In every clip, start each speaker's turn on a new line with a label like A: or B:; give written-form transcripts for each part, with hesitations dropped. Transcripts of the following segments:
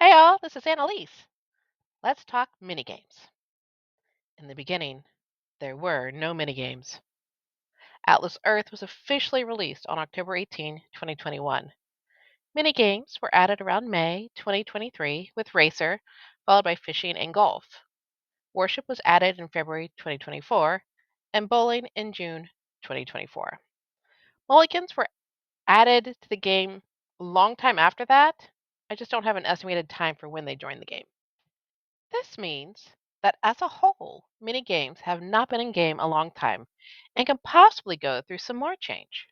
A: Hey all, this is Annalise. Let's talk minigames. In the beginning, there were no minigames. Atlas Earth was officially released on October 18, 2021. Minigames were added around May 2023 with Racer, followed by Fishing and Golf. Worship was added in February 2024, and Bowling in June 2024. Mulligans were added to the game a long time after that. I just don't have an estimated time for when they joined the game. This means that as a whole, mini games have not been in game a long time and can possibly go through some more change.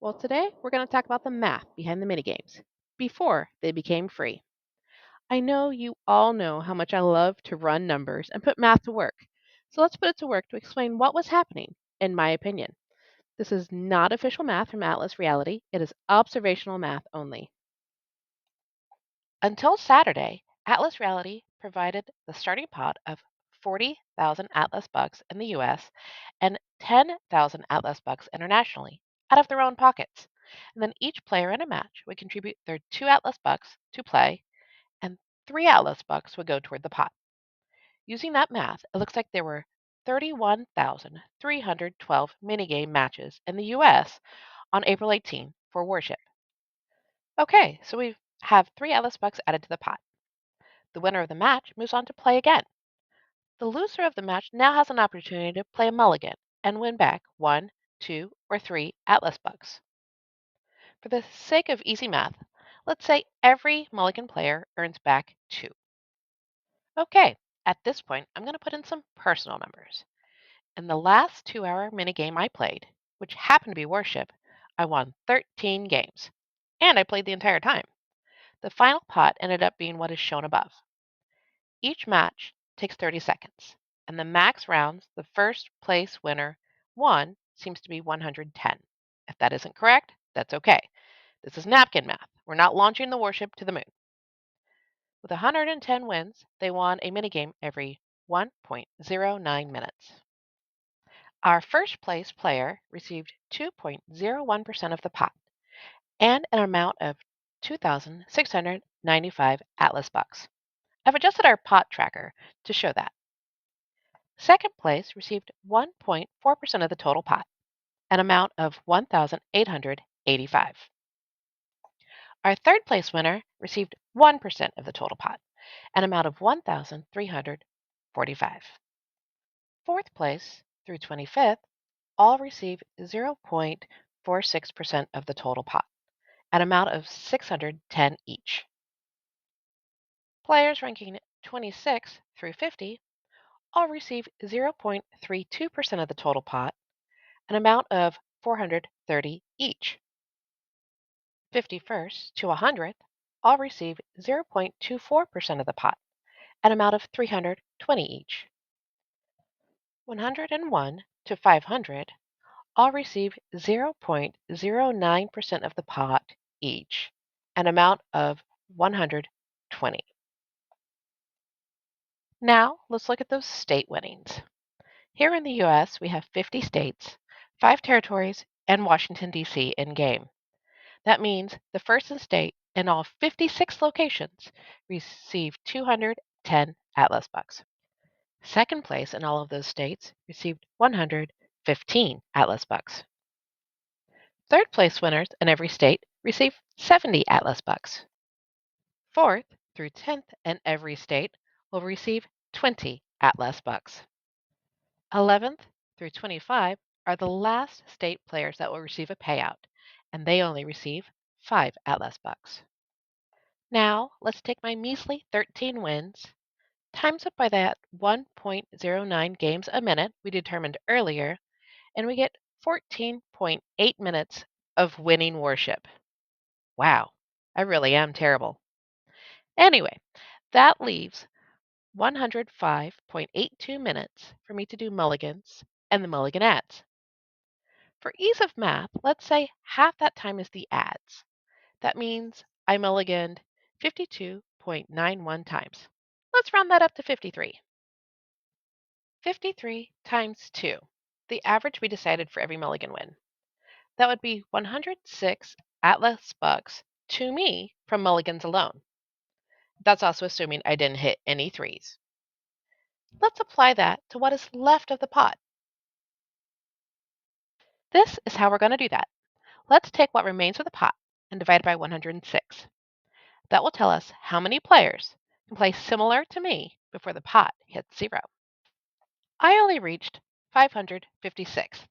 A: Well, today we're going to talk about the math behind the mini games before they became free. I know you all know how much I love to run numbers and put math to work. So let's put it to work to explain what was happening, in my opinion. This is not official math from Atlas Reality, it is observational math only. Until Saturday, Atlas Reality provided the starting pot of 40,000 Atlas bucks in the US and 10,000 Atlas bucks internationally out of their own pockets. And then each player in a match would contribute their 2 Atlas bucks to play, and 3 Atlas bucks would go toward the pot. Using that math, it looks like there were 31,312 minigame matches in the US on April 18 for Worship. Okay, so we have 3 Atlas bucks added to the pot. The winner of the match moves on to play again. The loser of the match now has an opportunity to play a mulligan and win back 1, 2, or 3 Atlas bucks. For the sake of easy math, let's say every mulligan player earns back 2. Okay, at this point, I'm going to put in some personal numbers. In the last 2-hour minigame I played, which happened to be Worship, I won 13 games, and I played the entire time. The final pot ended up being what is shown above. Each match takes 30 seconds, and the max rounds the first place winner won seems to be 110. If that isn't correct, that's okay. This is napkin math. We're not launching the Worship to the moon. With 110 wins, they won a minigame every 1.09 minutes. Our first place player received 2.01% of the pot and an amount of 2,695 Atlas bucks. I've adjusted our pot tracker to show that. Second place received 1.4% of the total pot, an amount of 1,885. Our third place winner received 1% of the total pot, an amount of 1,345. Fourth place through 25th all receive 0.46% of the total pot, an amount of 610 each. Players ranking 26 through 50 all receive 0.32% of the total pot, an amount of 430 each. 51st to 100th all receive 0.24% of the pot, an amount of 320 each. 101 to 500 all receive 0.09% of the pot each, an amount of 120. Now let's look at those state winnings. Here in the US, we have 50 states, 5 territories, and Washington, D.C. in game. That means the first in state in all 56 locations received 210 Atlas bucks. Second place in all of those states received 115 Atlas bucks. Third place winners in every state received 70 Atlas bucks. Fourth through 10th in every state will receive 20 Atlas bucks. 11th through 25 are the last state players that will receive a payout, and they only receive 5 Atlas bucks. Now, let's take my measly 13 wins, times it by that 1.09 games a minute we determined earlier, and we get 14.8 minutes of winning Worship. Wow, I really am terrible. Anyway, that leaves 105.82 minutes for me to do mulligans and the mulligan ads. For ease of math, let's say half that time is the ads. That means I mulliganed 52.91 times. Let's round that up to 53. 53 times 2, the average we decided for every mulligan win. That would be 106 Atlas bucks to me from mulligans alone. That's also assuming I didn't hit any threes. Let's apply that to what is left of the pot. This is how we're going to do that. Let's take what remains of the pot and divide it by 106. That will tell us how many players can play similar to me before the pot hits zero. I only reached 556,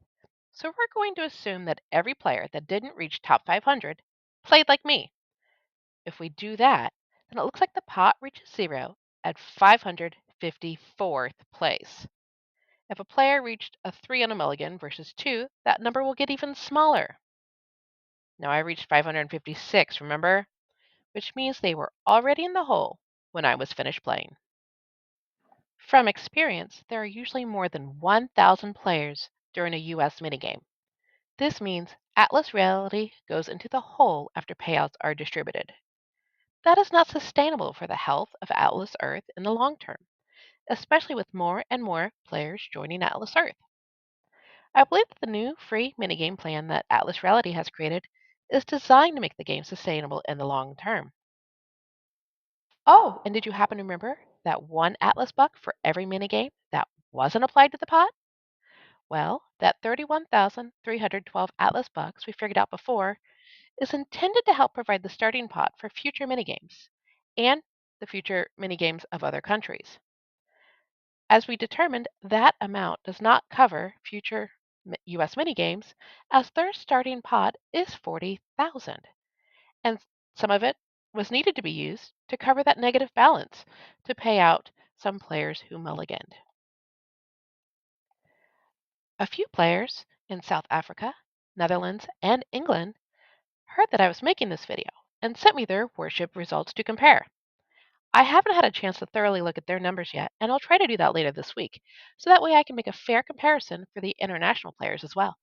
A: so we're going to assume that every player that didn't reach top 500 played like me. If we do that, then it looks like the pot reaches zero at 554th place. If a player reached a 3 on a mulligan versus 2, that number will get even smaller. Now I reached 556, remember? Which means they were already in the hole when I was finished playing. From experience, there are usually more than 1,000 players during a US minigame. This means Atlas Reality goes into the hole after payouts are distributed. That is not sustainable for the health of Atlas Earth in the long term, especially with more and more players joining Atlas Earth. I believe that the new free minigame plan that Atlas Reality has created is designed to make the game sustainable in the long term. Oh, and did you happen to remember that one Atlas buck for every minigame that wasn't applied to the pot? Well, that 31,312 Atlas bucks we figured out before is intended to help provide the starting pot for future minigames and the future minigames of other countries. As we determined, that amount does not cover future US minigames as their starting pot is 40,000, and some of it was needed to be used to cover that negative balance to pay out some players who mulliganed. A few players in South Africa, Netherlands, and England heard that I was making this video and sent me their worship results to compare. I haven't had a chance to thoroughly look at their numbers yet, and I'll try to do that later this week, so that way I can make a fair comparison for the international players as well.